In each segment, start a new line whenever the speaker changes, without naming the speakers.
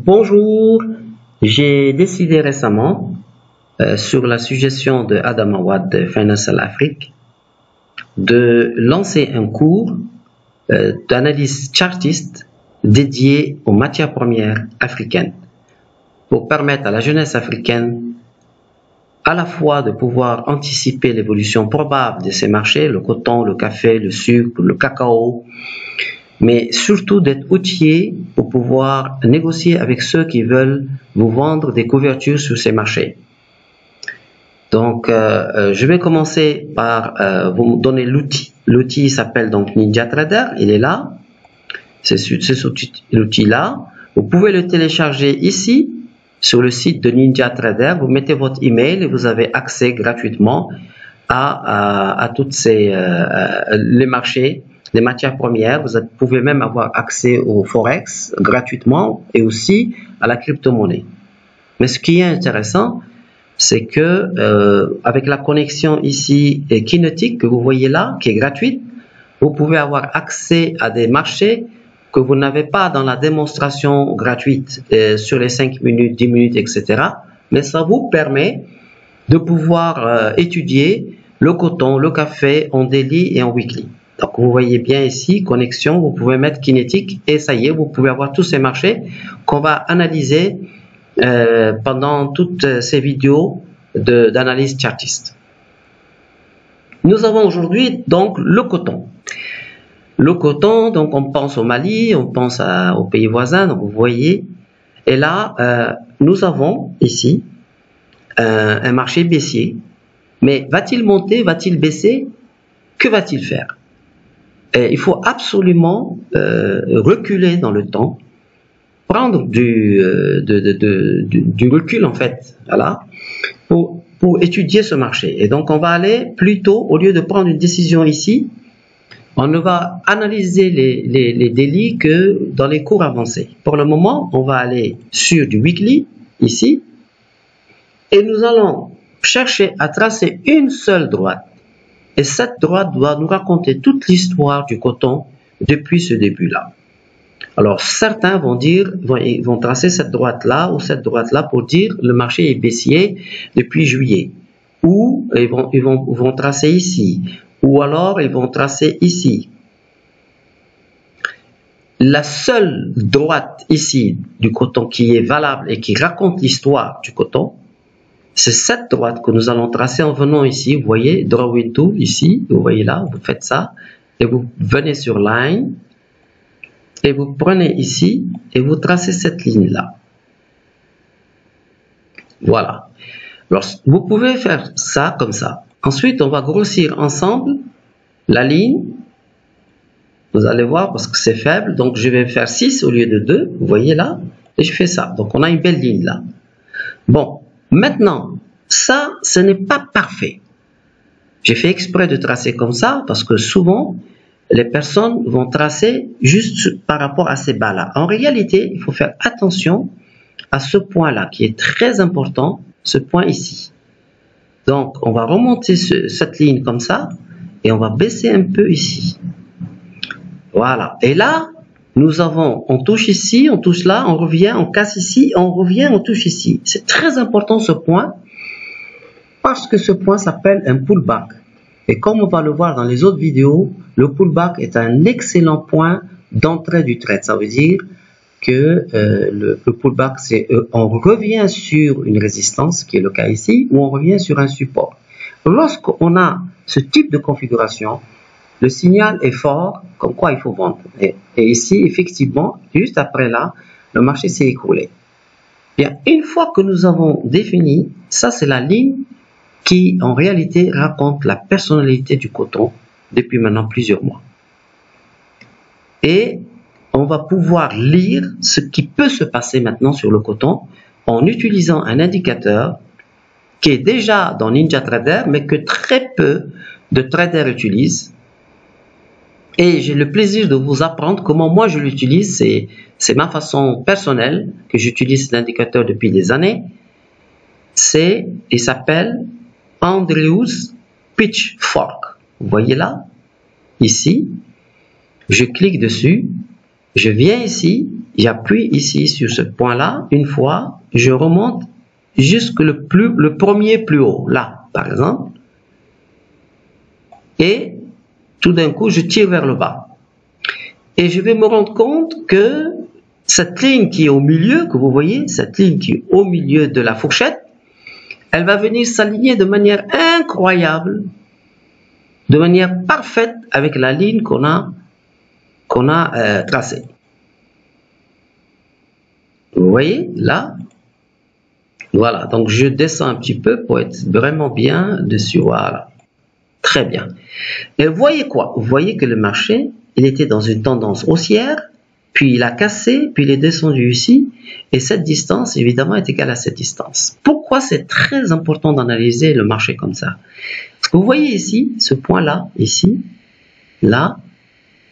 Bonjour, j'ai décidé récemment, sur la suggestion de Adam Awad de Financial Afrique, de lancer un cours d'analyse chartiste dédié aux matières premières africaines pour permettre à la jeunesse africaine à la fois de pouvoir anticiper l'évolution probable de ces marchés, le coton, le café, le sucre, le cacao, mais surtout d'être outillé pour pouvoir négocier avec ceux qui veulent vous vendre des couvertures sur ces marchés. Donc, je vais commencer par vous donner l'outil. L'outil s'appelle donc NinjaTrader, il est là. C'est cet outil-là. Vous pouvez le télécharger ici, sur le site de NinjaTrader. Vous mettez votre email et vous avez accès gratuitement à toutes ces les marchés, les matières premières. Vous pouvez même avoir accès au Forex gratuitement et aussi à la crypto-monnaie. Mais ce qui est intéressant, c'est que avec la connexion ici Kinetic que vous voyez là, qui est gratuite, vous pouvez avoir accès à des marchés que vous n'avez pas dans la démonstration gratuite sur les 5 minutes, 10 minutes, etc. Mais ça vous permet de pouvoir étudier le coton, le café en daily et en weekly. Donc vous voyez bien ici, connexion, vous pouvez mettre Kinetic et ça y est, vous pouvez avoir tous ces marchés qu'on va analyser pendant toutes ces vidéos d'analyse chartiste. Nous avons aujourd'hui donc le coton. Le coton, donc on pense au Mali, on pense aux pays voisins, donc vous voyez. Et là, nous avons ici un marché baissier. Mais va-t-il monter, va-t-il baisser? Que va-t-il faire? Il faut absolument reculer dans le temps, prendre du recul en fait, voilà, pour étudier ce marché. Et donc on va aller plutôt, au lieu de prendre une décision ici, on ne va analyser les délits que dans les cours avancés. Pour le moment, on va aller sur du weekly, ici, et nous allons chercher à tracer une seule droite. Et cette droite doit nous raconter toute l'histoire du coton depuis ce début-là. Alors, certains vont vont tracer cette droite-là ou cette droite-là pour dire le marché est baissier depuis juillet. Ou ils vont tracer ici. Ou alors, ils vont tracer ici. La seule droite ici du coton qui est valable et qui raconte l'histoire du coton, c'est cette droite que nous allons tracer en venant ici. Vous voyez, Drawing Tool ici, vous voyez là, vous faites ça. Et vous venez sur Line. Et vous prenez ici et vous tracez cette ligne-là. Voilà. Alors, vous pouvez faire ça comme ça. Ensuite, on va grossir ensemble la ligne. Vous allez voir parce que c'est faible. Donc, je vais faire 6 au lieu de 2. Vous voyez là. Et je fais ça. Donc, on a une belle ligne là. Bon. Maintenant, ça, ce n'est pas parfait. J'ai fait exprès de tracer comme ça parce que souvent, les personnes vont tracer juste par rapport à ces bas-là. En réalité, il faut faire attention à ce point-là qui est très important, ce point ici. Donc, on va remonter cette ligne comme ça et on va baisser un peu ici. Voilà. Et là, on touche ici, on touche là, on revient, on casse ici, on revient, on touche ici. C'est très important ce point parce que ce point s'appelle un pullback. Et comme on va le voir dans les autres vidéos, le pullback est un excellent point d'entrée du trade. Ça veut dire que le pullback, c'est on revient sur une résistance, qui est le cas ici, ou on revient sur un support. Lorsqu'on a ce type de configuration, le signal est fort, comme quoi il faut vendre. Et ici, effectivement, juste après là, le marché s'est écroulé. Bien, une fois que nous avons défini, ça c'est la ligne qui en réalité raconte la personnalité du coton depuis maintenant plusieurs mois. Et on va pouvoir lire ce qui peut se passer maintenant sur le coton en utilisant un indicateur qui est déjà dans NinjaTrader mais que très peu de traders utilisent. Et j'ai le plaisir de vous apprendre comment moi je l'utilise. C'est ma façon personnelle que j'utilise cet indicateur depuis des années. Il s'appelle Andrews Pitchfork. Vous voyez là, ici, je clique dessus Je viens ici, j'appuie ici sur ce point-là, une fois, je remonte jusque le premier plus haut, là, par exemple. Et tout d'un coup, je tire vers le bas. Et je vais me rendre compte que cette ligne qui est au milieu, que vous voyez, cette ligne qui est au milieu de la fourchette, elle va venir s'aligner de manière incroyable, de manière parfaite avec la ligne qu'on a tracée. Vous voyez, là, voilà, donc je descends un petit peu pour être vraiment bien dessus, voilà. Très bien. Et vous voyez quoi? Vous voyez que le marché, il était dans une tendance haussière, puis il a cassé, puis il est descendu ici, et cette distance, évidemment, est égale à cette distance. Pourquoi c'est très important d'analyser le marché comme ça? Parce que vous voyez ici, ce point-là, ici, là,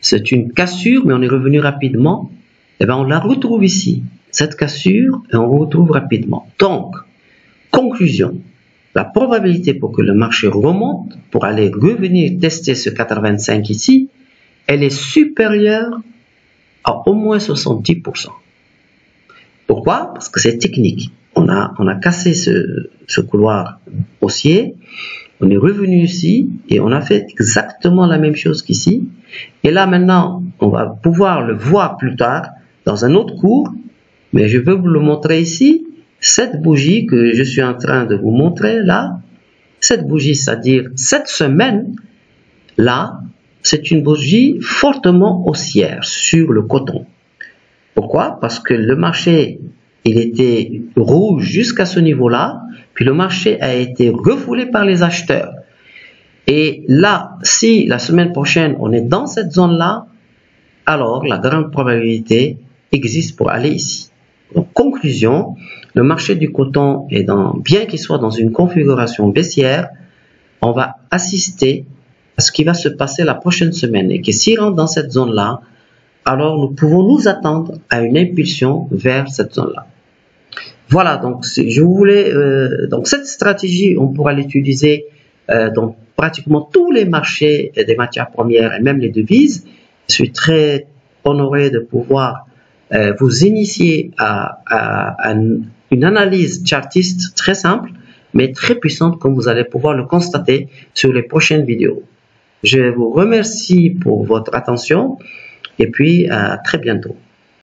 c'est une cassure, mais on est revenu rapidement, et bien on la retrouve ici, cette cassure, et on retrouve rapidement. Donc, conclusion. La probabilité pour que le marché remonte, pour aller revenir tester ce 85 ici, elle est supérieure à au moins 70%. Pourquoi? Parce que c'est technique. On a cassé ce couloir haussier, on est revenu ici et on a fait exactement la même chose qu'ici. Et là maintenant, on va pouvoir le voir plus tard dans un autre cours, mais je veux vous le montrer ici. Cette bougie que je suis en train de vous montrer là, cette bougie, c'est-à-dire cette semaine, là, c'est une bougie fortement haussière sur le coton. Pourquoi? Parce que le marché, il était rouge jusqu'à ce niveau-là, puis le marché a été refoulé par les acheteurs. Et là, si la semaine prochaine, on est dans cette zone-là, alors la grande probabilité existe pour aller ici. Donc, conclusion, le marché du coton est bien qu'il soit dans une configuration baissière, on va assister à ce qui va se passer la prochaine semaine et que s'il rentre dans cette zone-là, alors nous pouvons nous attendre à une impulsion vers cette zone-là. Voilà, donc je voulais donc cette stratégie, on pourra l'utiliser dans pratiquement tous les marchés des matières premières et même les devises. Je suis très honoré de pouvoir vous initier à une analyse chartiste très simple, mais très puissante, comme vous allez pouvoir le constater sur les prochaines vidéos. Je vous remercie pour votre attention et puis à très bientôt.